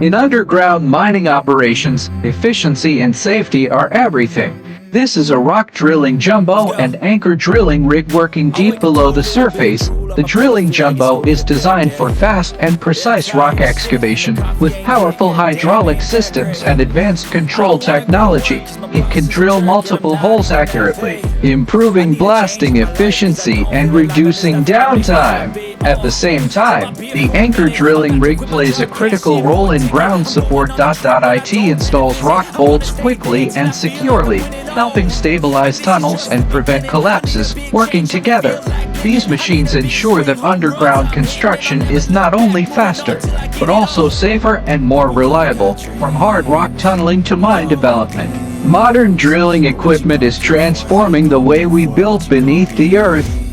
In underground mining operations, efficiency and safety are everything. This is a rock drilling jumbo and anchor drilling rig working deep below the surface. The drilling jumbo is designed for fast and precise rock excavation. With powerful hydraulic systems and advanced control technology, it can drill multiple holes accurately, improving blasting efficiency and reducing downtime. At the same time, the anchor drilling rig plays a critical role in ground support. It installs rock bolts quickly and securely, helping stabilize tunnels and prevent collapses. Working together, these machines ensure that underground construction is not only faster, but also safer and more reliable, from hard rock tunneling to mine development. Modern drilling equipment is transforming the way we build beneath the earth.